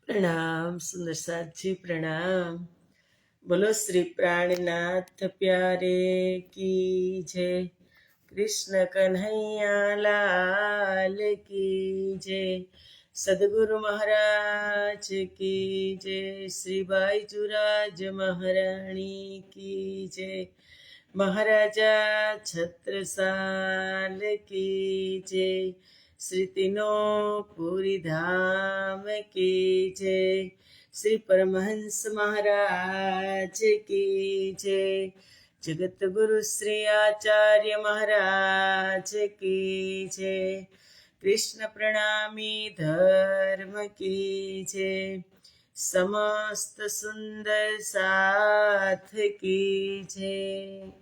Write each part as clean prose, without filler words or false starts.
प्रणाम सुंदर साथ जी प्रणाम। बोलो श्री प्राणनाथ प्यारे की जय। कृष्ण कन्हैया लाल की जय। सदगुरु महाराज की जय। श्री बाईजुराज महारानी की जय। महाराजा छत्रसाल की जय। श्री तीनों पूरी धाम की जय। श्री परमहंस महाराज की जय। जगत गुरु श्री आचार्य महाराज की जय। कृष्ण प्रणामी धर्म की जय। समस्त सुंदर साथ की जय।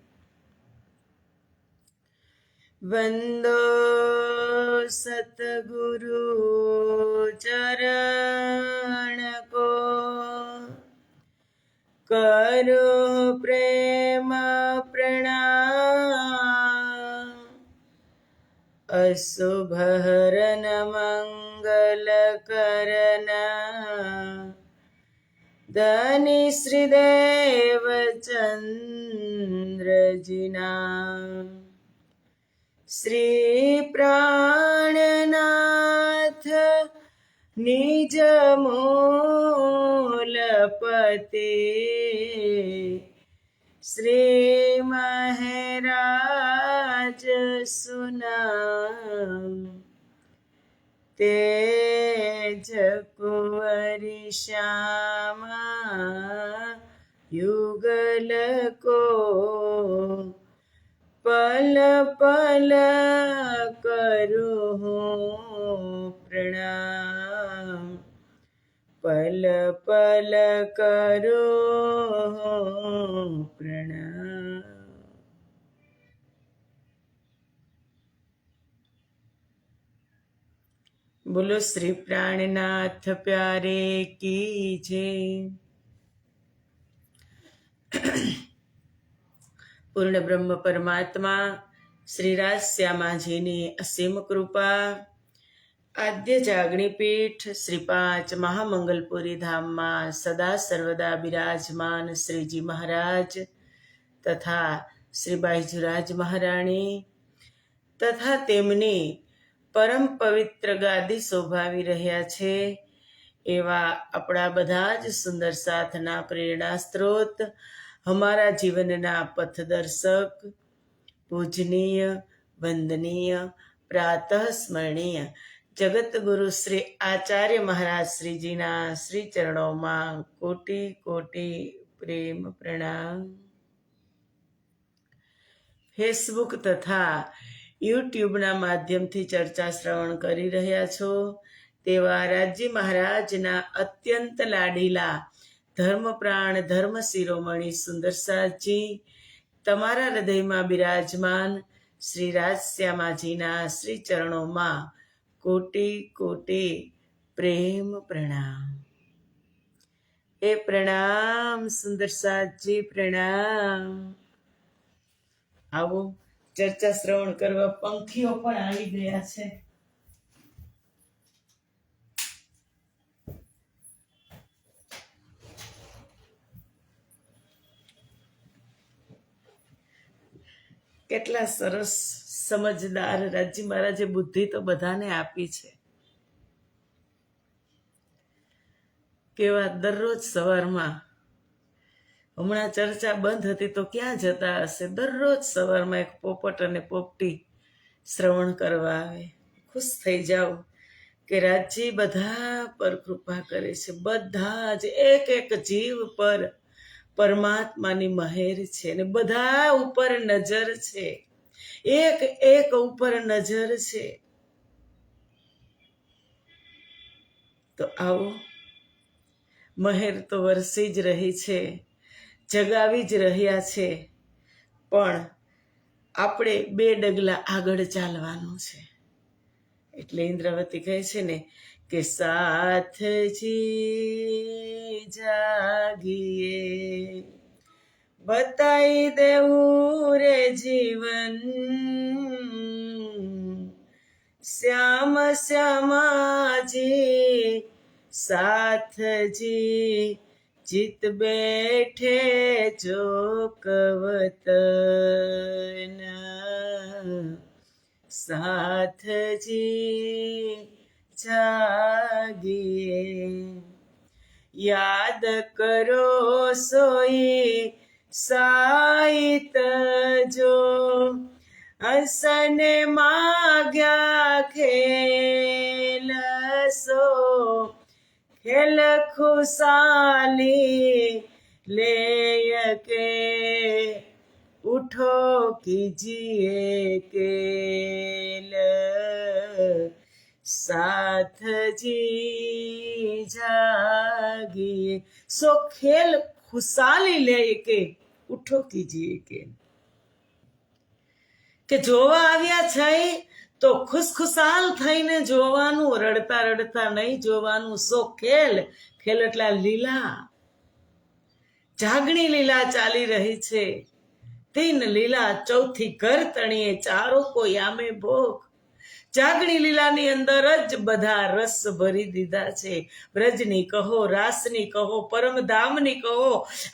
वंदो सतगुरु चरण को, करो प्रेम प्रणाम। अशुभ हरन मंगल करना, धनी श्रीदेव चंद्र जिना। श्री प्राणनाथ निज मूलपते, श्री महराज सुनाम। तेज कुंवरी श्यामा युगल को, पल पल करो प्रणाम। पल पल करो प्रणाम। बोलो श्री प्राणनाथ प्यारे की जय। પૂર્ણ બ્રહ્મ પરમાત્મા શ્રી રાજશ્યામાજીની અસીમ કૃપા, આદ્ય જાગણી પીઠ શ્રી 5 મહામંગલપુરી ધામમાં સદા સર્વદા બિરાજમાન શ્રીજી મહારાજ તથા શ્રી બાઈજુરાજ મહારાણી તથા તેમની પરમ પવિત્ર ગાદી શોભાવી રહ્યા છે એવા આપણા બધા જ સુંદર સાથના પ્રેરણા સ્ત્રોત, हमारा जीवनना पथदर्शक, पूजनीय वंदनीय प्रातः स्मरणीय जगत गुरु श्री आचार्य महाराज श्री जी ना श्री चरणों में कोटि कोटि प्रेम प्रणाम। फेसबुक तथा यूट्यूब ना माध्यम थी चर्चा श्रवण करी रह्या छो तेवा राज्य महाराज ना अत्यंत लाडीला धर्मप्राण धर्म शिरोमणि सुंदरसाजी तमारा हृदय में बिराजमान श्री राजश्यामाजीना श्री चरणों में कोटि कोटि प्रेम प्रणाम। ए प्रणाम सुंदरसाजी प्रणाम। आवो चर्चा श्रवण करवा पंखीओ पण आवी गया छे। કેટલા સરસ સમજદાર રાજજી મહારાજે બુદ્ધિ તો બધાને આપી છે। કેવા દરરોજ સવારમાં, હમણાં ચર્ચા બંધ હતી તો ક્યાં જતા હશે, દરરોજ સવારમાં એક પોપટ અને પોપટી શ્રવણ કરવા આવે। ખુશ થઈ જાઓ કે રાજજી બધા પર કૃપા કરે છે, બધા જ એક એક જીવ પર પરમાત્માની મહેર છે ને બધા ઉપર નજર છે, એક એક ઉપર નજર છે। તો આવો, મહેર તો વરસી જ રહી છે, જગાવી જ રહ્યા છે, પણ આપણે 2 ડગલા આગળ ચાલવાનું છે। એટલે ઇન્દ્રવતી કહે છે ને કે સાથજી જાગીએ, બતાઈ દેવું રે જીવન, શ્યામ શ્યામાજી સાથજી ચિત બેઠે ચોકવતન સાથજી જાગીએ યાદ કરો સોઈ સાહિત જો હસને માગ્યા ખેલ સો ખેલ ખુશાલી લેય કે ઉઠો કીજીએ કેલ સાથજી જાગીએ સો ખેલ ખુશાલી લેય કે ઉઠો કીજીએ કે જોવા આવ્યા છે તો ખુશખુશાલ થઈને જોવાનું, રડતા રડતા નહીં જોવાનું. સો ખેલ, ખેલ એટલે લીલા, જાગણી લીલા ચાલી રહી છે. તીન લીલા ચૌથી ઘર તણીએ ચારો કોઈ આમે ભોગ. જાગણી લીલાની અંદર જ બધા રસ ભરી દીધા છે. બ્રજની કહો, રાસની કહો, પરમધામની કહો,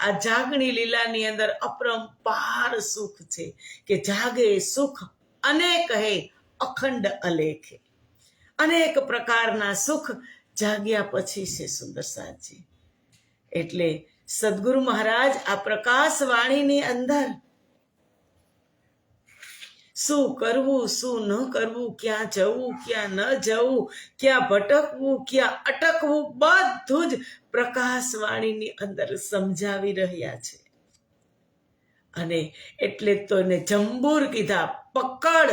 આ જાગણી લીલાની અંદર અપરંપાર સુખ છે કે જાગે સુખ અનેક હે અખંડ અલેખે. અનેક પ્રકારના સુખ જાગ્યા પછી છે સુંદર સાજી. એટલે સદગુરુ મહારાજ આ પ્રકાશ વાણીની અંદર શું કરવું, શું ન કરવું, ક્યાં જવું, ક્યાં ન જવું, ક્યાં ભટકવું, ક્યાં અટકવું, બધું જ પ્રકાશવાણીની અંદર સમજાવી રહ્યા છે. અને એટલે તો એને જંબૂર કીધા, પકડ,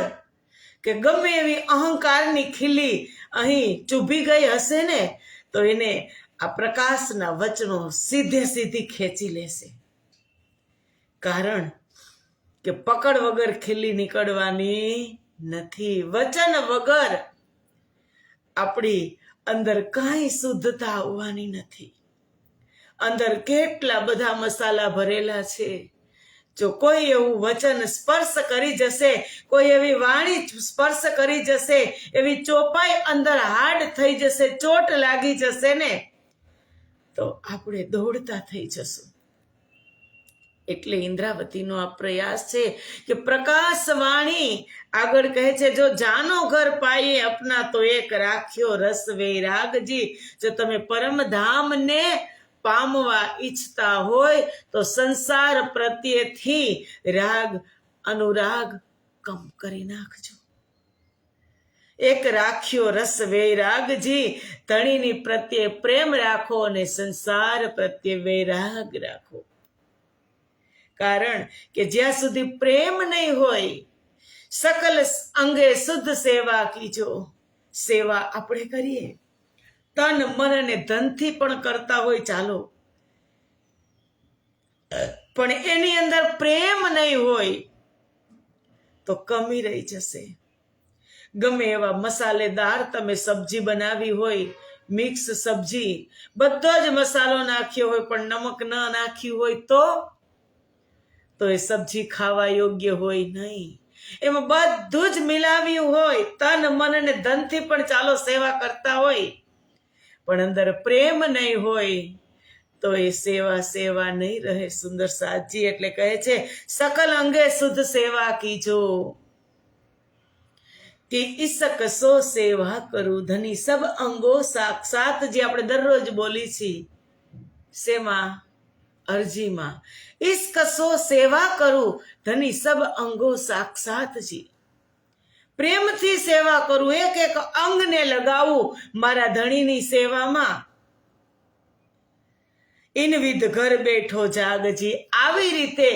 કે ગમે એવી અહંકારની ખીલી અહીં ચૂભી ગઈ હશે ને તો એને આ પ્રકાશના વચનો સીધે સીધી ખેંચી લેશે. કારણ કે પકડ વગર ખીલી નીકળવાની નથી. વચન વગર આપણી અંદર કાંઈ શુદ્ધતા આવવાની નથી. અંદર કેટલા બધા મસાલા ભરેલા છે. જો કોઈ એવું વચન સ્પર્શ કરી જશે, કોઈ એવી વાણી સ્પર્શ કરી જશે, એવી ચોપાઈ અંદર હાડ થઈ જશે, ચોટ લાગી જશે ને તો આપણે દોડતા થઈ જશું. એટલે ઇન્દ્રાવતીનો આ પ્રયાસ છે કે પ્રકાશ વાણી આગળ કહે છે, જો જાનો ઘર પાઈએ અપના તો એક રાખ્યો રસ વૈરાગજી. જો તમે પરમધામને પામવા ઈચ્છતા હોય તો સંસાર પ્રત્યેથી રાગ અનુરાગ કમ કરી નાખજો. એક રાખ્યો રસ વૈરાગજી, ધણીની પ્રત્યે પ્રેમ રાખો અને સંસાર પ્રત્યે વૈરાગ રાખો. કારણ કે જ્યાં સુધી પ્રેમ નહીં હોય, સકલ અંગે શુદ્ધ સેવા કીજો. સેવા આપણે કરીએ, તન મન અને ધનથી પણ કરતા હોય ચાલો, પણ એની અંદર પ્રેમ નહીં હોય તો કમી રહી જશે. ગમે એવા મસાલેદાર તમે સબ્જી બનાવી હોય, મિક્સ સબ્જી, બધો જ મસાલો નાખ્યો હોય પણ નમક ન નાખ્યું હોય તો એ સબ્જી ખાવા યોગ્ય હોય નહીં. એમાં બધું જ મિલાવ્યું હોય, તન મન અને ધનથી પણ ચાલો સેવા કરતા હોય, પણ અંદર પ્રેમ નહીં હોય તો એ સેવા નહીં રહે. સુંદર સાજી એટલે કહે છે, સકલ અંગે શુદ્ધ સેવા કીજો કે ઈસક સો સેવા કરું ધની સબ અંગો સાક્ષાત. જે આપણે દરરોજ બોલી છીએ શેમાં? અરજીમાં. ઈસક સો સેવા કરું ધની સબ અંગો સાક્ષાતજી. પ્રેમથી સેવા કરું, એક એક અંગને લગાવું મારા ધણીની સેવામાં. ઇનવિધ ઘર બેઠો જાગજી. આવી રીતે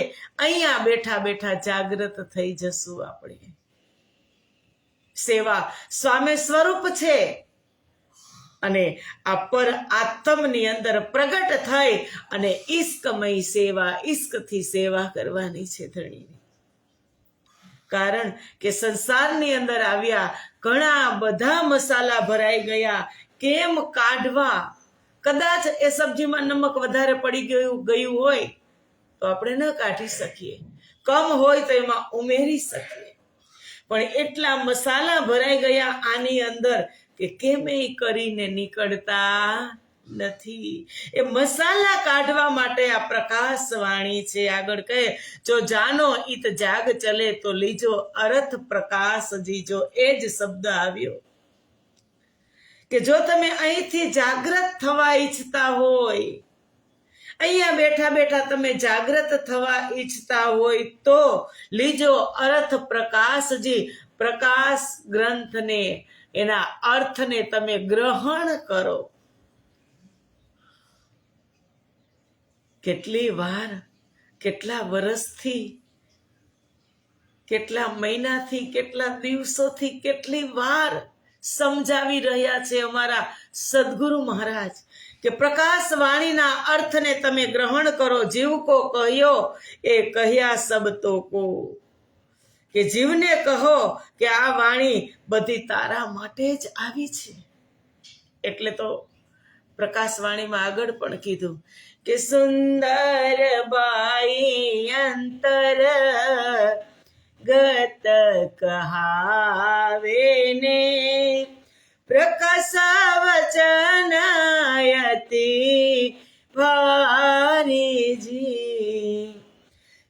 અહીંયા બેઠા બેઠા જાગૃત થઈ જશું આપણે. સેવા સ્વામી સ્વરૂપ છે અને આ પર આત્મની અંદર પ્રગટ થઈ અને ઈશ્કમય સેવા, ઈશ્કથી સેવા કરવાની છે ધણીની. કારણ કે સંસારની અંદર આવ્યા, ઘણા બધા મસાલા ભરાઈ ગયા, કેમ કાઢવા? કદાચ એ સબ્જીમાં નમક વધારે પડી ગયું હોય તો આપણે ન કાઢી શકીએ, કમ હોય તો એમાં ઉમેરી શકીએ, પણ એટલા મસાલા ભરાઈ ગયા આની અંદર કે કેમેય કરીને નીકળતા નથી. એ મસાલા કાઢવા માટે આ પ્રકાશ વાણી છે. આગળ કહે, જો જાનો ઈત જાગ ચલે તો લીજો અરથ પ્રકાશ જીજો. એ જ શબ્દ આવ્યો કે જો તમે અહીંથી જાગૃત થવા ઈચ્છતા હોય, અહીંયા બેઠા બેઠા તમે જાગૃત થવા ઈચ્છતા હોય તો લીજો અર્થ પ્રકાશજી. પ્રકાશ ગ્રંથને, એના અર્થને તમે ગ્રહણ કરો. કેટલી વાર, કેટલા વર્ષથી, કેટલા મહિનાથી, કેટલા દિવસોથી, કેટલી વાર સમજાવી રહ્યા છે અમારા સદગુરુ મહારાજ કે પ્રકાશ વાણીના અર્થને તમે ગ્રહણ કરો. જીવ કો કહ્યો એ કહ્યા સબ તો કો, કે જીવને કહો કે આ વાણી બધી તારા માટે જ આવી છે. એટલે તો પ્રકાશ વાણીમાં આગળ પણ કીધું કે સુંદર બાઈ અંતર ગત કહાવે ને પ્રકાશ વચન અતિ ભારીજી.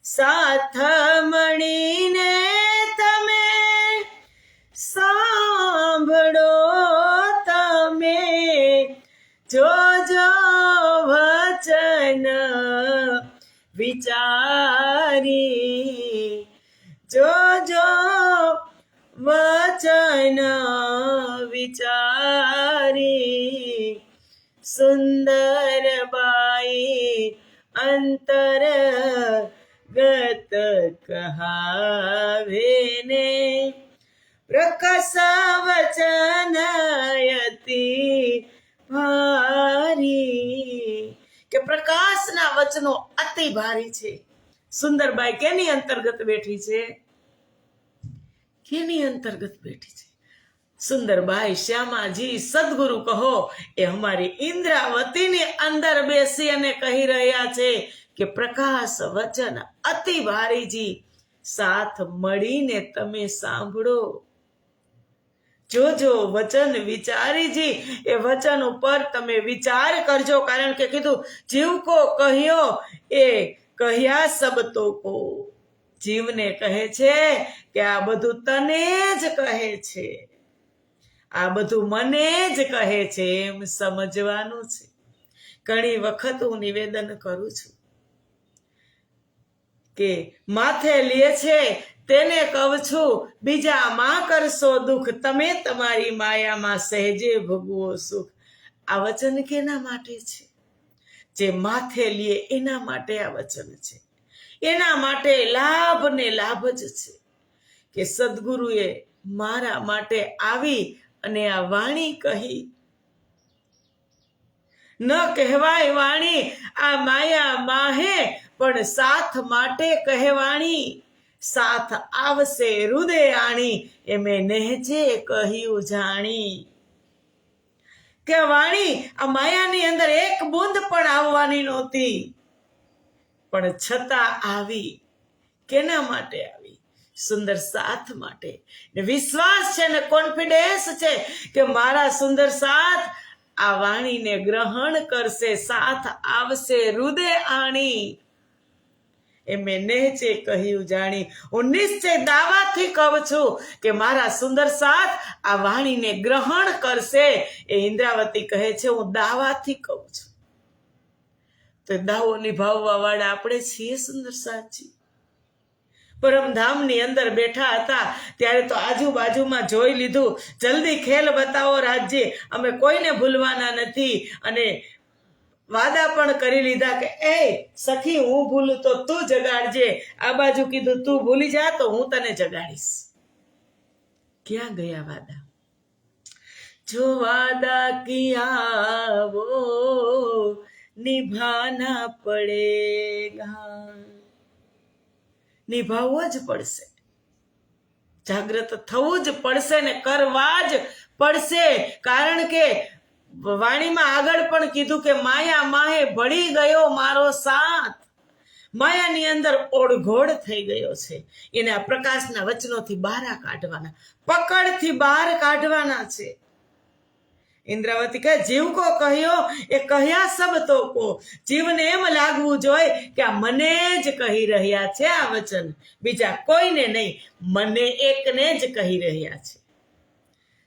સાથ મળીને તમે સાંભળો, તમે જોજો વચન વિચારી, જોજો વચન વિચારી. સુંદર બાઈ અંતર ગત કહાવે ને પ્રકાશ વચન અતિ ભારી, કે પ્રકાશના વચનો અતિ ભારી છે. સુંદરબાઈ કેની અંતર્ગત બેઠી છે? કેની અંતર્ગત બેઠી છે? સુંદરબાઈ શ્યામાજી સદગુરુ કહો એ અમારી ઇન્દ્રાવતીની અંદર બેસી અને કહી રહ્યા છે કે પ્રકાશ વચન અતિ ભારીજી, સાથ મળીને તમે સાંભળો, જોજો વચન વિચારીજી. એ વચન ઉપર તમે વિચાર કરજો. કારણ કે કીધું જીવ કો કહ્યો એ કહ્યા સબ તો કો. જીવને કહે છે કે આ બધું તને જ કહે છે, આ બધું મને જ કહે છે, એમ સમજવાનું છે. ઘણી વખત હું નિવેદન કરું છું કે માથે લે છે તેને કહું છું બીજા માં કરશો દુઃખ, તમે તમારી માયામાં સહેજે ભોગવો સુખ. આ વચન કેના માટે છે? જે માથે લે એના માટે આ વચન છે. એના માટે લાભ ને લાભ જ છે કે સદગુરુએ મારા માટે આવી અને આ વાણી કહી. ન કહેવાય વાણી આ માયા માહે, પણ સાથ માટે કહેવાણી. સાથ આવશે હૃદય આણી, એ મેં નહેજે કહ્યું જાણી. કે વાણી આ માયાની અંદર એક બૂંદ પણ આવવાની નહોતી, પણ છતાં આવી. કેના માટે આવી? સુંદર સાથ માટે. ને વિશ્વાસ છે ને કોન્ફિડન્સ છે કે મારા સુંદર સાથ આ વાણીને ગ્રહણ કરશે. સાથ આવશે હૃદય આણી, એ મેં નહેજે કહ્યું જાણી. હું નિશ્ચય દાવાથી કહું છું કે મારા સુંદર સાથ આ વાણીને ગ્રહણ કરશે. એ ઇન્દ્રાવતી કહે છે હું દાવાથી કહું છું. તો દાવો નિભાવવા વાળા આપણે છીએ સુંદર સાથજી. પરમધામની અંદર બેઠા હતા ત્યારે તો આજુબાજુમાં જોઈ લીધું, જલ્દી ખેલ બતાવો રાજ્ય, અમે કોઈને ભૂલવાના નથી. અને વાદા પણ કરી લીધા કે એ સખી હું ભૂલું તો તું જગાડજે. આ બાજુ કીધું તું ભૂલી જા તો હું તને જગાડીશ. ક્યાં ગયા વાદા? જો વાદા કિયા વો નિભાના પડેગા. નિભાવવો જ પડશે, જાગૃત થવું જ પડશે ને કરવા જ પડશે. કારણ કે વાણીમાં આગળ પણ કીધું કે માયા માહે ભળી ગયો મારો સાથ. માયાની અંદર ઓળઘોળ થઈ ગયો છે. એને આ પ્રકાશના વચનોથી બહાર કાઢવાના, પકડથી બહાર કાઢવાના છે. ઇન્દ્રાવતી કહે જીવકો કહ્યો એ કહ્યા સબ તો કો. જીવને એમ લાગવું જોઈએ કે આ મને જ કહી રહ્યા છે આ વચન, બીજા કોઈને નહીં, મને એકને જ કહી રહ્યા છે.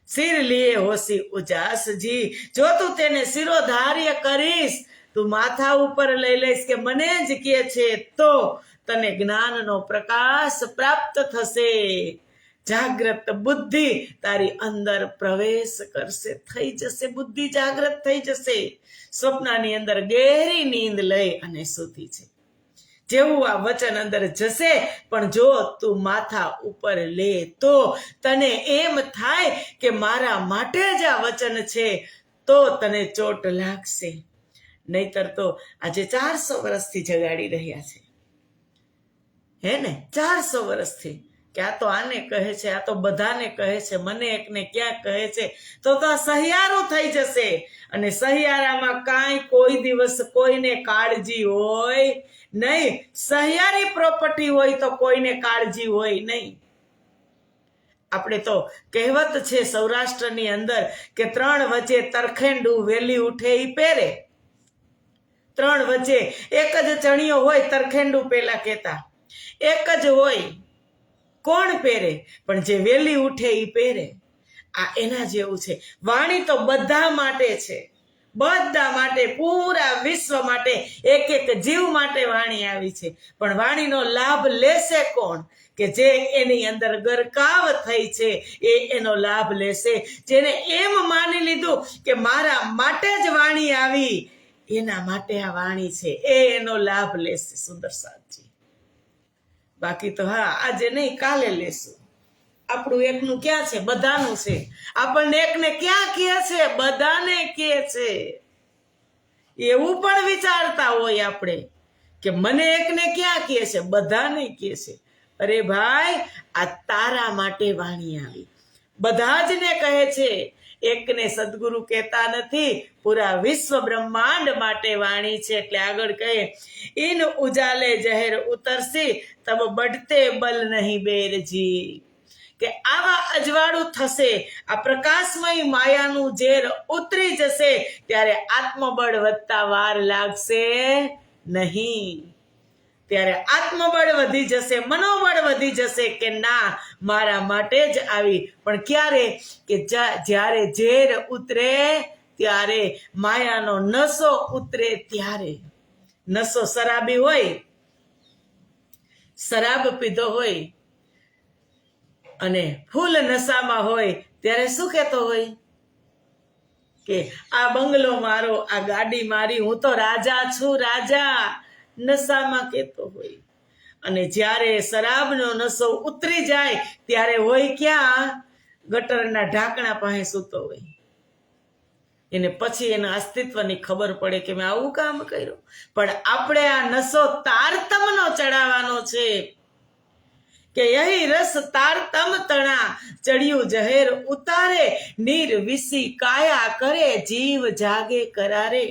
સિર લીએ હોશી ઉજાસજી, જો તું તેને શિરોધાર્ય કરીશ, તું માથા ઉપર લઈ લઈશ કે મને જ કહે છે, તો તને જ્ઞાનનો પ્રકાશ પ્રાપ્ત થશે. જાગ્રત બુદ્ધિ તારી અંદર પ્રવેશ કરશે, થઈ જશે, બુદ્ધિ જાગ્રત થઈ જશે. સ્વપ્નની અંદર ગહેરી નીંદ લઈ અને સૂતી છે. જેવું આ વચન અંદર જશે, પણ જો તું માથા ઉપર લે તો તને એમ થાય કે મારા માટે જ આ વચન છે, તો તને ચોટ લાગશે. નહીતર તો આજે 400 વર્ષથી જગાડી રહ્યા છે, હે ને? 400 વર્ષથી કે આ તો આને કહે છે, આ તો બધાને કહે છે, મને એકને ક્યાં કહે છે, તો આ સહિયારું થઈ જશે. અને સહિયારામાં કાંઈ કોઈ દિવસ કોઈને કાળજી હોય નહીં. સહિયારી પ્રોપર્ટી હોય તો કોઈને કાળજી હોય નહીં. આપણે તો કહેવત છે સૌરાષ્ટ્રની અંદર કે 3 વચ્ચે તરખેંડું વેલી ઉઠે ઈ પહેરે. 3 વચ્ચે એક જ ચણિયો હોય, તરખેંડું પેલા કહેતા એક જ હોય, કોણ પહેરે? પણ જે વેલી ઉઠે ઈ પહેરે. આ એના જેવું છે. વાણી તો બધા માટે છે, બધા માટે, પૂરા વિશ્વ માટે, એક એક જીવ માટે વાણી આવી છે. પણ વાણીનો લાભ લેશે કોણ? કે જે એની અંદર ગરકાવ થઈ છે એ એનો લાભ લેશે. જેને એમ માની લીધું કે મારા માટે જ વાણી આવી, એના માટે આ વાણી છે, એ એનો લાભ લેશે. સુંદર સાહેબજી, બાકી તો હા આજે નહીં કાલે લેશું. આપણું એકનું ક્યાં છે? બધાનું છે. આપણને એકને ક્યાં કહે છે? બધાને કહે છે. એવું પણ વિચારતા હોય આપણે કે મને એકને ક્યાં કહે છે? બધાને કહે છે. અરે ભાઈ, આ તારા માટે વાણી આવી, બધા જ ને કહે છે. એકને સદગુરુ કહેતા નથી, પૂરા વિશ્વ બ્રહ્માંડ માટે વાણી છે. એટલે આગળ કહે ઇન ઉજાલે જહેર ઉતરસી તબ બઢતે બલ નહીં બેરજી, કે આવા અજવાળું થશે, આ પ્રકાશમય માયાનું ઝેર ઉતરી જશે, ત્યારે આત્મબળ વધતા વાર લાગશે નહીં. ત્યારે આત્મબળ વધી જશે, મનોબળ વધી જશે કે ના, મારા માટે જ આવી. પણ ક્યારે? કે જ્યારે ઝેર ઉતરે ત્યારે, માયાનો નશો ઉતરે ત્યારે. નશો શરાબી હોય, શરાબ પીધો હોય અને ફૂલ નશામાં હોય, ત્યારે શું કહેતો હોય કે આ બંગલો મારો, આ ગાડી મારી, હું તો રાજા છું, રાજા. નશામાં કહેતો હોય. અને જ્યારે શરાબનો નશો ઉતરી જાય ત્યારે હોય ક્યાં? ગટરના ઢાંકણા પાસે સૂતો હોય. એને પછી એના અસ્તિત્વની ખબર પડે કે મેં આવું કામ કર્યું. પણ આપણે આ નશો તારતમનો ચડાવવાનો છે કે યહી રસ તારતમ તણા, ચડ્યું જહેર ઉતારે, નીર વિસી કાયા કરે, જીવ જાગે કરારે.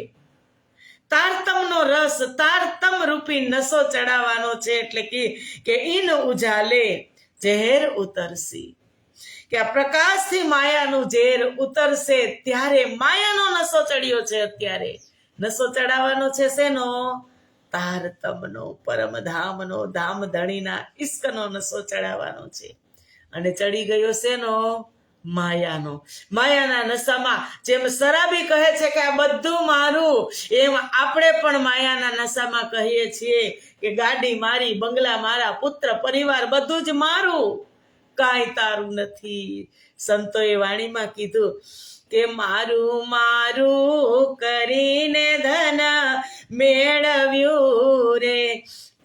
તારતમનો રસ, તારતમ રૂપી નશો ચડાવવાનો છે. એટલે કે ઇન ઉજાલે ઝેર ઉતરસી, કે આ પ્રકાશથી માયાનું ઝેર ઉતરશે ત્યારે. માયાનો નશો ચડ્યો છે અત્યારે. નશો ચડાવવાનો છે શેનો? તારતમનો, પરમધામનો, ધામધણીના ઇશ્કનો નશો ચડાવવાનો છે. અને ચડી ગયો શેનો? માયાનો. માયાના નશામાં જેમ શરાબી કહે છે કે આ બધું મારું, એમ આપણે પણ માયાના નશામાં કહીએ છીએ કે ગાડી મારી, બંગલા મારા, પુત્ર પરિવાર બધું જ મારું, કાંઈ તારું નથી. સંતોએ વાણીમાં કીધું કે મારું મારું કરીને ધન મેળવ્યું રે,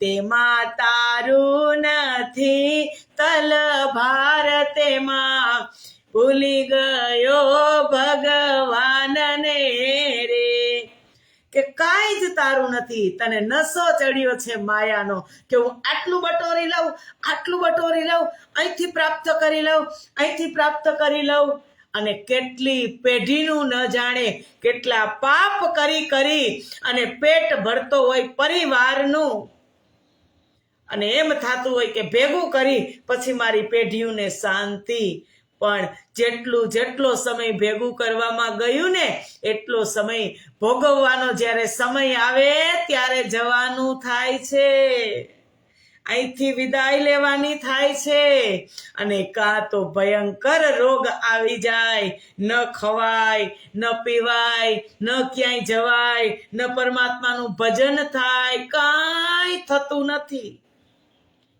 તેમાં તારું નથી તલ ભારતેમાં, ભૂલી ગયો ભગવાનને રે. કે કાંઈ જ તારું નથી, તને નશો ચડ્યો છે માયાનો કે હું આટલું બટોરી લઉં, આટલું બટોરી લઉં, અહીંથી પ્રાપ્ત કરી લઉં, અહીંથી પ્રાપ્ત કરી લઉં. અને કેટલી પેઢીનું ન જાણે કેટલા પાપ કરી કરી અને પેટ ભરતો હોય પરિવારનું, અને એમ થતું હોય કે ભેગું કરી પછી મારી પેઢીઓને શાંતિ. પણ જેટલો સમય ભેગું કરવામાં ગયું ને એટલો સમય ભોગવવાનો જ્યારે સમય આવે ત્યારે જવાનું થાય છે, અહીંથી વિદાય લેવાની થાય છે, અને કાં તો ભયંકર રોગ આવી જાય, ન ખવાય, ન પીવાય, ન ક્યાંય જવાય, ન પરમાત્માનું ભજન થાય, કાંઈ થતું નથી.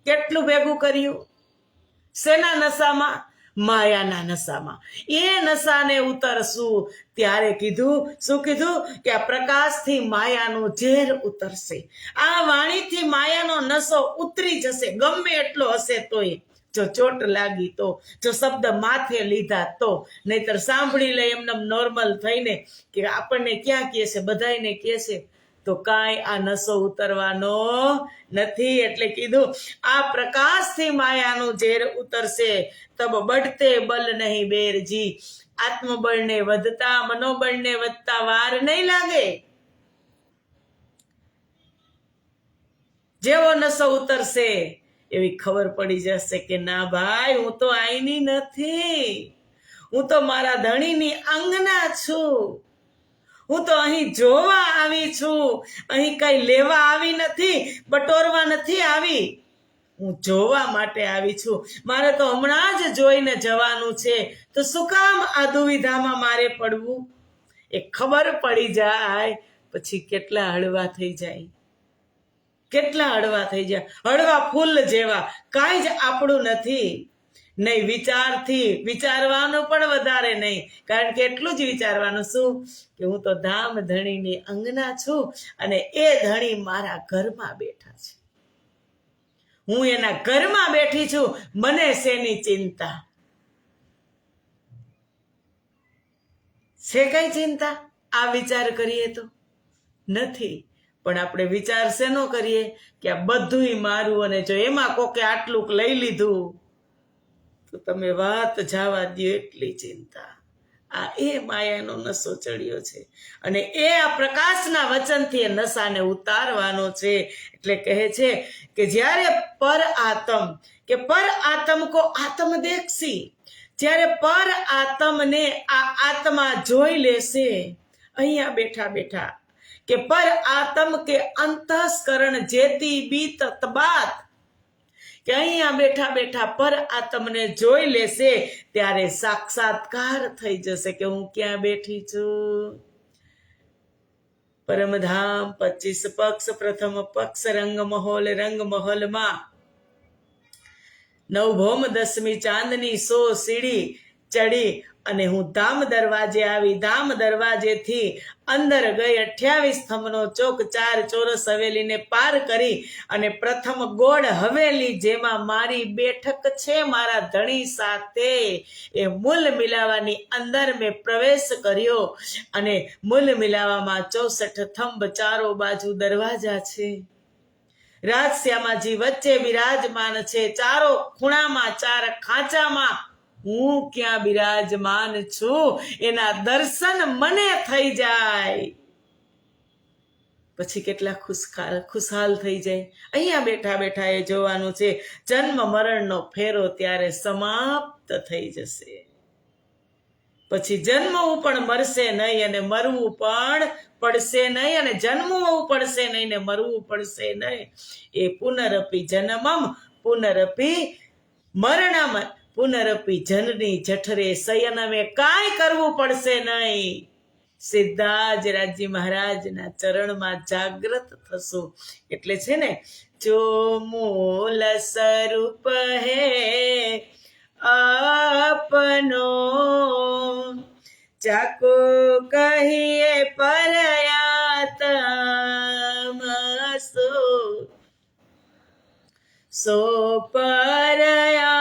કેટલું ભેગું કર્યું? શેના નશામાં? માયાના નશામાં. એ નશાને ઉતરશું ત્યારે કીધું, શું કીધું? કે આ પ્રકાશથી માયાનું ઝેર ઉતરશે, આ વાણીથી માયાનો નશો ઉતરી જશે, ગમે એટલો હશે તોય. જો ચોટ લાગી તો, જો શબ્દ માથે લીધા તો, નહીતર સાંભળી લે એમને નોર્મલ થઈને કે આપણને ક્યાં કહે છે, બધાને કહે છે, તો કાંઈ આ નશો ઉતરવાનો નથી. એટલે કીધું આ પ્રકાશથી માયાનું ઝેર ઉતરશે. તબ બઢતે બલ નહીં બેરજી, આત્મબળને વધતા, મનોબળને વધતા વાર નહીં લાગે. જેવો નશો ઉતરશે એવી ખબર પડી જશે કે ના ભાઈ, હું તો આઈની નથી, હું તો મારા ધણીની અંગના છું, હું તો અહીં જોવા આવી છું, અહીં કઈ લેવા આવી નથી, બટોરવા નથી આવી, હું જોવા માટે આવી છું. મારે તો હમણાં જ જોઈને જવાનું છે, તો શું કામ આ દુવિધામાં મારે પડવું? એ ખબર પડી જાય પછી કેટલા હળવા થઈ જાય, કેટલા હળવા થઈ જાય, હળવા ફૂલ જેવા. કાંઈ જ આપણું નથી, નહીં વિચારથી, વિચારવાનું પણ વધારે નહીં, કારણ કે એટલું જ વિચારવાનું શું કે હું તો ધામ ધણીની અંગના છું, અને એ ધણી મારા ઘરમાં બેઠા છે, હું એના ઘરમાં બેઠી છું, મને શેની ચિંતા છે? કઈ ચિંતા આ વિચાર કરીએ તો નથી. પણ આપણે વિચાર શેનો કરીએ કે આ બધુંય મારું, અને જો એમાં કોકે આટલું લઈ લીધું તો તમે વાત જવા દો, એટલી ચિંતા. આ એ માયાનો નશો ચડ્યો છે, અને એ આ પ્રકાશના વચનથી એ નશાને ઉતારવાનો છે. એટલે કહે છે કે જ્યારે પર આત્મ, કે પર આત્મ કો આત્મ દેખસી, જ્યારે પર આત્મને આ આત્મા જોઈ લેશે અહીંયા બેઠા બેઠા, કે પર આત્મ કે અંતસ્કરણ જેતી બીત તબાત, કે અહીંયા બેઠા બેઠા પર આત્મને જોઈ લેશે ત્યારે સાક્ષાત્કાર થઈ જશે કે હું ક્યાં બેઠી છું. પરમધામ 25 પક્ષ, પ્રથમ પક્ષ રંગમહોલ, રંગમહોલમાં નવભોમ 10મી ચાંદની 100 સીડી ચડી, અને હું ધામ દરવાજે આવી, ધામ દરવાજેથી અંદર ગઈ 28 સ્તંભનો ચોક, 4 ચોરસ હવેલીને પાર કરી, અને પ્રથમ ગોળ હવેલી જેમાં મારી બેઠક છે મારા ધણી સાથે, એ મૂલ મિલાવાની અંદર મેં પ્રવેશ કર્યો. અને મૂલ મિલાવામાં 64 થંભ, ચારો બાજુ દરવાજા છે, રાજશ્યામાજી વચ્ચે બિરાજમાન છે, ચારો ખૂણામાં, 4 ખાંચામાં હું ક્યાં બિરાજમાન છું, એના દર્શન મને થઈ જાય પછી કેટલા ખુશહાલ થઈ જાય. અહીંયા બેઠા બેઠા એ જોવાનું છે જન્મ મરણનો ફેરો ત્યારે સમાપ્ત થઈ જશે. પછી જન્મવું પણ મરશે નહીં, અને મરવું પણ પડશે નહીં, અને જન્મવું પડશે નહીં ને મરવું પડશે નહીં. એ પુનરપી જન્મમ પુનરપી મરણમ પુનરપી જનની જઠરે શયનમે, કાંઈ કરવું પડશે નહીં. સિદ્ધાજરાજી મહારાજના ચરણમાં જાગૃત થશો. એટલે છે ને, જો મૂલ સ્વરૂપ હે આપનો, ચાકો કહીએ પરયાતમ, સો પરયાતમ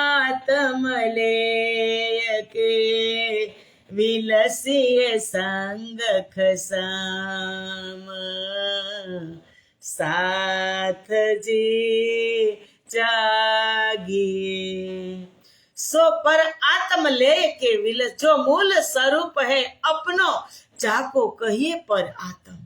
લેય કે વિલસીએ સંગ ખસામ, સાથજી જાગીએ. સો પર આત્મ ले के विलस, जो मूल स्वरूप है अपनो, जाको कहिए पर आत्म.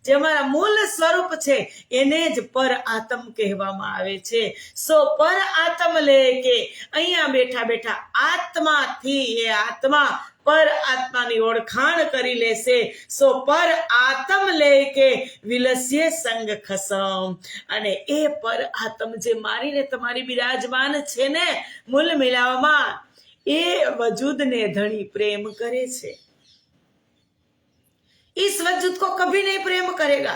જે અમારા મૂળ સ્વરૂપ છે એને જ પર આત્મ કહેવામાં આવે છે. સો પર આત્મ લે કે અહીંયા બેઠા બેઠા આત્માથી એ આત્મા પર આત્માની ઓળખાણ કરી લેશે. સો પર આત્મ લે કે વિલસ્ય સંગ ખસમ. અને એ પર આત્મ જે મારીને તમારી બિરાજમાન છે ને મૂલ મિલાવવામાં, એ વજૂદને ધણી પ્રેમ કરે છે. इस वजूद को कभी नहीं प्रेम करेगा,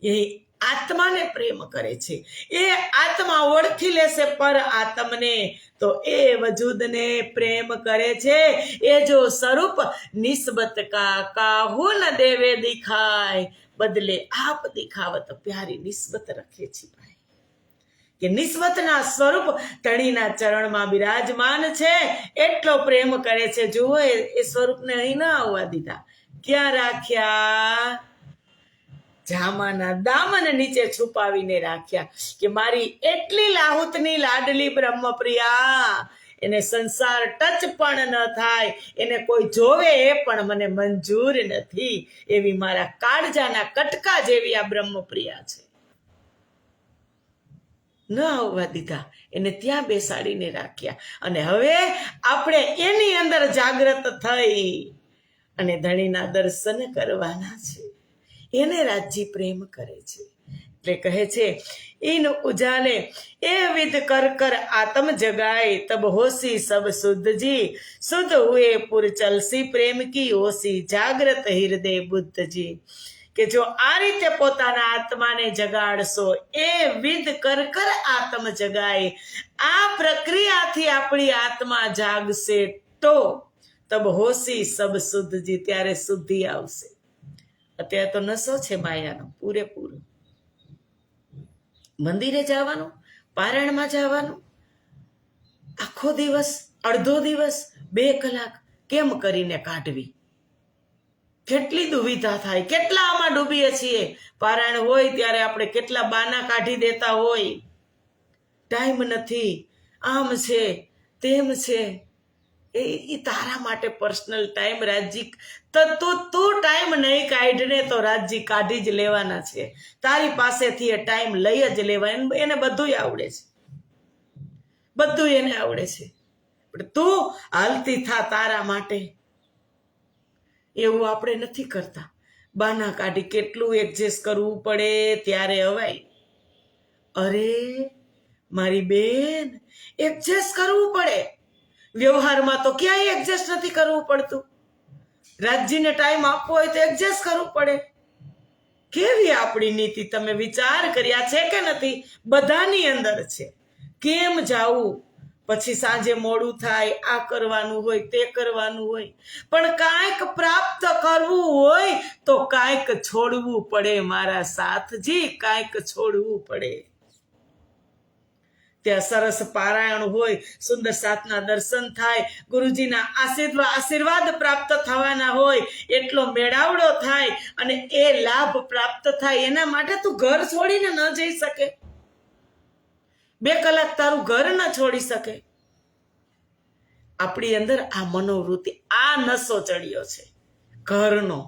ये आत्मा ने प्रेम करे छे. એ આત્મા ઓળખી લેશે પર આત્મને તો એ વજૂદ ને પ્રેમ કરે છે. એ જો સ્વરૂપ નિસ્બત કા કાહુ ન દેવે દિખાય, બદલે આપ દિખાવત પ્યારી નિસ્બત રખે छिपाए. કે નિસ્બતના સ્વરૂપ ધણીના ચરણમાં બિરાજમાન છે, એટલો પ્રેમ કરે છે. જુઓ એ સ્વરૂપને અહીં ના આવવા દીધા. ક્યાં રાખ્યા? જામાના દામન નીચે છુપાવીને રાખ્યા. કે મારી એટલી લાહુતની લાડલી બ્રહ્મપ્રિયા, એને સંસાર ટચ પણ ન થાય, એને કોઈ જોવે એ પણ મને મંજૂર નથી, એવી મારા કાળજાના કટકા જેવી આ બ્રહ્મપ્રિયા છે. ન આવવા દીધા, એને ત્યાં બેસાડીને રાખ્યા. અને હવે આપણે એની અંદર જાગૃત થઈ અને ધણીના દર્શન કરવાના છે. એને રાજજી પ્રેમ કરે છે. એટલે કહે છે ઈન ઉજાલે એ વિધ કર કર આત્મ જગાય, તબ હોસી સબ શુદ્ધ જી, શુદ્ધ હુએ પુર ચલસી પ્રેમ કી હોસી, જાગ્રત હૃદય બુદ્ધજી. કે જો આ રીતે પોતાના આત્માને જગાડશો, એ વિધ કર કર આત્મ જગાય, આ પ્રક્રિયાથી આપણી આત્મા જાગશે તો તબ હોશી સબ શુદ્ધજી, ત્યારે શુદ્ધિ આવશે. અત્યારે તો નશો છે માયાનો પૂરેપૂરો. મંદિરે જવાનું, પારાયણમાં જવાનું, આખો દિવસ, અડધો દિવસ, 2 કલાક કેમ કરીને કાઢવી? કેટલી દુવિધા થાય, કેટલા આમાં ડૂબીએ છીએ. પારાયણ હોય ત્યારે આપણે કેટલા બાના કાઢી દેતા હોય, ટાઈમ નથી, આમ છે તેમ છે. એ તારા માટે પર્સનલ ટાઈમ રાજજી, તું ટાઈમ નહીં કાઢને તો રાજજી કાઢી જ લેવાના છે. તારી પાસેથી એ ટાઈમ લઈ જ લેવા. એને બધુંય આવડે છે, બધું એને આવડે છે. પણ તું હાલતી થા તારા માટે. એવું આપણે નથી કરતા. બાના કાઢી કેટલું એડજસ્ટ કરવું પડે ત્યારે અવાય. અરે મારી બેન, એડજસ્ટ કરવું પડે. વ્યવહારમાં તો ક્યાંય એડજસ્ટ નથી કરવું પડતું. રાજજીને ટાઈમ આપવો હોય તો એડજસ્ટ કરવું પડે. કેવી આપણી નીતિ તમે વિચાર કર્યા છે કે નથી? બધાની અંદર છે. કેમ જાવું? પછી સાંજે મોડું થાય, આ કરવાનું હોય, તે કરવાનું હોય. પણ કાંઈક પ્રાપ્ત કરવું હોય તો કાંઈક છોડવું પડે મારા સાથજી, કાંઈક છોડવું પડે. ત્યાં સરસ પારાયણ હોય, સુંદર સાતના દર્શન થાય, ગુરુજીના આશીર્વાદ પ્રાપ્ત થવાના હોય, એટલો મેળાવડો થાય અને એ લાભ પ્રાપ્ત થાય. એના માટે તું ઘર છોડીને ન જઈ શકે. 2 કલાક તારું ઘર ન છોડી શકે. આપણી અંદર આ મનોવૃત્તિ, આ નશો ચડ્યો છે ઘરનો.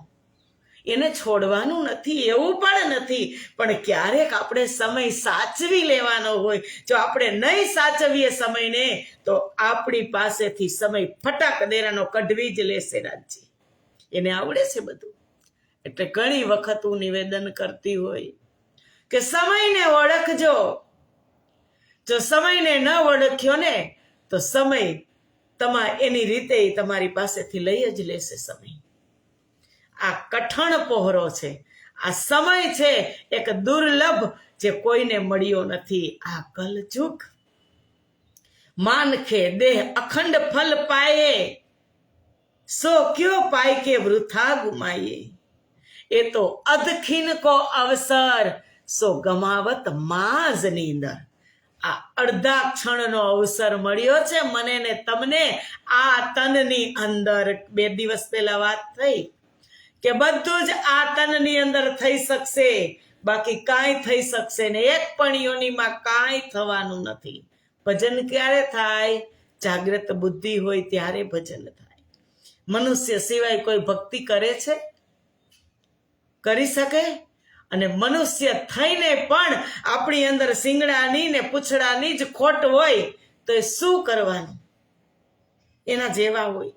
એને છોડવાનું નથી એવું પણ નથી, પણ ક્યારેક આપણે સમય સાચવી લેવાનો હોય. જો આપણે નહીં સાચવીએ સમયને તો આપણી પાસેથી સમય ફટાક દેરાનો કઢવી જ લેશે રાજજી. એને આવડે છે બધું. એટલે ઘણી વખત હું નિવેદન કરતી હોય કે સમયને ઓળખજો. જો સમયને ન ઓળખ્યો ને તો સમય એની રીતે તમારી પાસેથી લઈ જ લેશે. સમય આ કઠણ પહોરો છે, આ સમય છે એક દુર્લભ, જે કોઈને મળ્યો નથી. આ કલયુગ માનખે દેહ અખંડ ફલ પાયે, સો ક્યો પાય કે વૃથા ગુમાઈએ. એ તો અધખીન કો અવસર, સો ગમાવત માઝ નીંદર. આ અડધા ક્ષણનો અવસર મળ્યો છે મને ને તમને આ તનની અંદર. 2 દિવસ પહેલા વાત થઈ કે બધું જ આ તનની અંદર થઈ શકશે, બાકી કાંઈ થઈ શકશે ને. એક પણ યોનિમાં કાંઈ થવાનું નથી. ભજન ક્યારે થાય? જાગ્રત બુદ્ધિ હોય ત્યારે ભજન થાય. મનુષ્ય સિવાય કોઈ ભક્તિ કરે છે? કરી શકે? અને મનુષ્ય થઈને પણ આપણી અંદર શિંગડાની ને પૂંછડાની જ ખોટ હોય તો એ શું કરવાનું? એના જેવા હોય,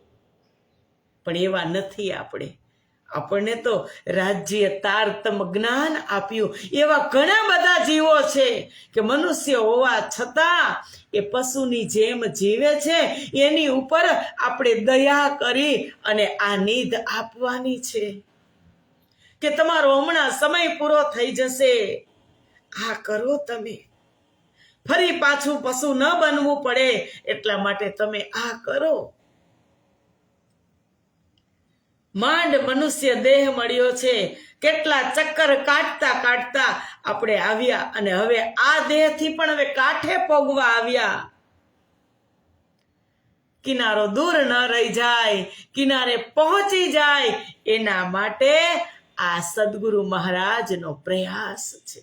પણ એવા નથી આપણે. આપણને તો રાજ્ય તારતમ જ્ઞાન આપ્યું. એવા ઘણા બધા જીવો છે કે મનુષ્ય હોવા છતાં એ પશુની જેમ જીવે છે. એની ઉપર આપણે દયા કરી અને આ નિધ આપવાની છે કે તમારો હમણાં સમય પૂરો થઈ જશે, આ કરો તમે. ફરી પાછું પશુ ન બનવું પડે એટલા માટે તમે આ કરો. માંડ મનુષ્ય દેહ મળ્યો છે, કેટલા ચક્કર કાઢતા કાઢતા આપણે આવ્યા અને હવે આ દેહથી પણ હવે કાંઠે પોગવા આવ્યા. કિનારો દૂર ન રહી જાય, કિનારે પહોંચી જાય એના માટે આ સદગુરુ મહારાજનો પ્રયાસ છે.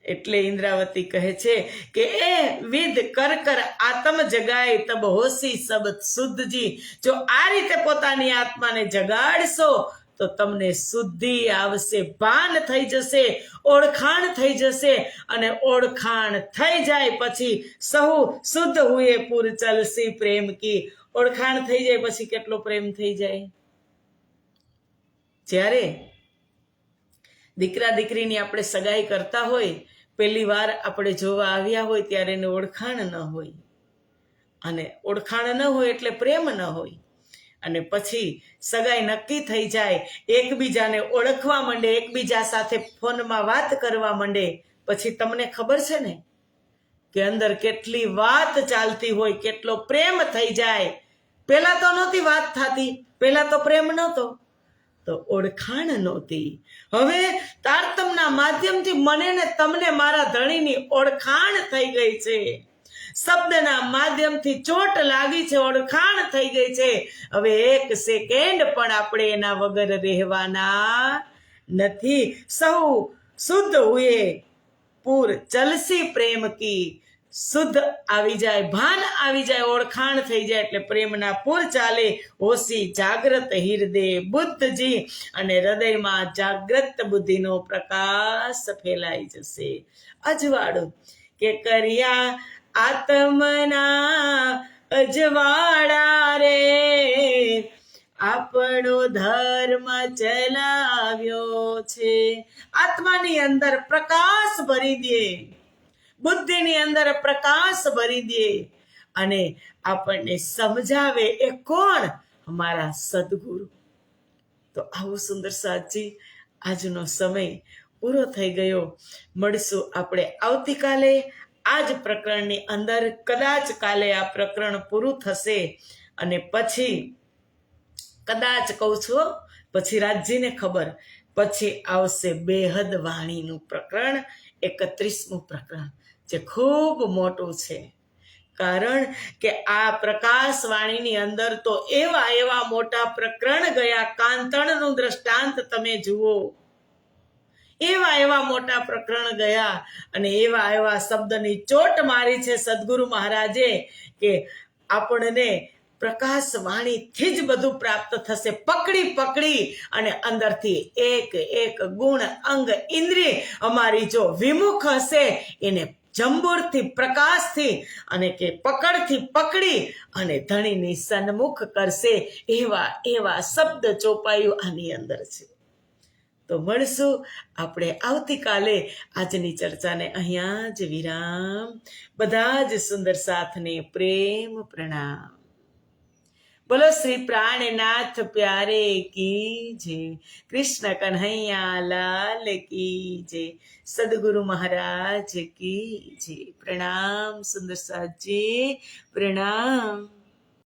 એટલે ઇન્દ્રાવતી કહે છે કે એ વિધ કર કર આત્મ જગાય તબ હોશી સબ શુદ્ધજી. જો આ રીતે પોતાની આત્માને જગાડશો તો તમને શુદ્ધિ આવશે, ભાન થઈ જશે, ઓળખાણ થઈ જશે. અને ઓળખાણ થઈ જાય પછી સહુ શુદ્ધ હુએ પુર ચલસી પ્રેમ કી. ઓળખાણ થઈ જાય પછી કેટલો પ્રેમ થઈ જાય. જ્યારે દીકરા દીકરીની આપણે સગાઈ કરતા હોય, પહેલી વાર આપણે જોવા આવ્યા હોય ત્યારે એને ઓળખાણ ન હોય, અને ઓળખાણ ન હોય એટલે પ્રેમ ન હોય. અને પછી સગાઈ નક્કી થઈ જાય, એકબીજાને ઓળખવા માંડે, એકબીજા સાથે ફોનમાં વાત કરવા માંડે, પછી તમને ખબર છે ને કે અંદર કેટલી વાત ચાલતી હોય, કેટલો પ્રેમ થઈ જાય. પહેલા તો નહોતી વાત થતી, પહેલા તો પ્રેમ નહોતો, તો ઓળખાણ નહોતી. હવે તારતમના માધ્યમથી મને ને તમને મારા ધણીની ઓળખાણ થઈ ગઈ છે. શબ્દના માધ્યમથી ચોટ લાગી છે, ઓળખાણ થઈ ગઈ છે. હવે એક સેકન્ડ પણ આપણે એના વગર રહેવાના નથી. સૌ શુદ્ધ હુએ પૂર ચલસી પ્રેમ કી. શુદ્ધ આવી જાય, ભાન આવી જાય, ઓળખાણ થઈ જાય એટલે પ્રેમના પૂર ચાલે. હોશી જાગ્રત હિરદે બુદ્ધજી. અને હૃદયમાં જાગ્રત બુદ્ધિનો પ્રકાશ ફેલાઈ જશે. અજવાળું કે કર્યા આત્મના અજવાળા રે, આપણો ધર્મ ચલાવ્યો છે. આત્માની અંદર પ્રકાશ ભરી દે, બુદ્ધિની અંદર પ્રકાશ ભરી દે અને આપણને સમજાવે. એ કોણ? અમારા સદગુરુ. તો આવું સુંદર સાચી આજનો સમય પૂરો થઈ ગયો. મળશું આપણે આવતીકાલે આ જ પ્રકરણની અંદર. કદાચ કાલે આ પ્રકરણ પૂરું થશે અને પછી કદાચ કહું છું, પછી રાજજીને ખબર, પછી આવશે બેહદ વાણીનું પ્રકરણ, 31મું પ્રકરણ, જે ખૂબ મોટું છે. કારણ કે આ પ્રકાશવાણીની અંદર તો એવા એવા મોટા પ્રકરણ ગયા. કાંતણનું દ્રષ્ટાંત તમે જુઓ, એવા એવા મોટા પ્રકરણ ગયા અને એવા એવા શબ્દની ચોટ મારી છે સદગુરુ મહારાજે કે આપણને પ્રકાશવાણીથી જ બધું પ્રાપ્ત થશે. પકડી પકડી અને અંદરથી એક એક ગુણ અંગ ઇન્દ્રિય અમારી જો વિમુખ હશે, એને જંબુરથી પ્રકાશથી અને કે પકડથી પકડી અને ધણીની સન્મુખ કરશે. એવા એવા શબ્દ ચોપાયું આની અંદર છે. તો મળશું આપણે આવતીકાલે. આજની ચર્ચાને અહીંયા જ વિરામ. બધા જ સુંદર સાથને પ્રેમ પ્રણામ. બોલો શ્રી પ્રાણનાથ પ્યારે કી જય. કૃષ્ણ કન્હૈયા લાલ કી જય. સદગુરુ મહારાજ કી જય. પ્રણામ સુંદર સાજી, પ્રણામ.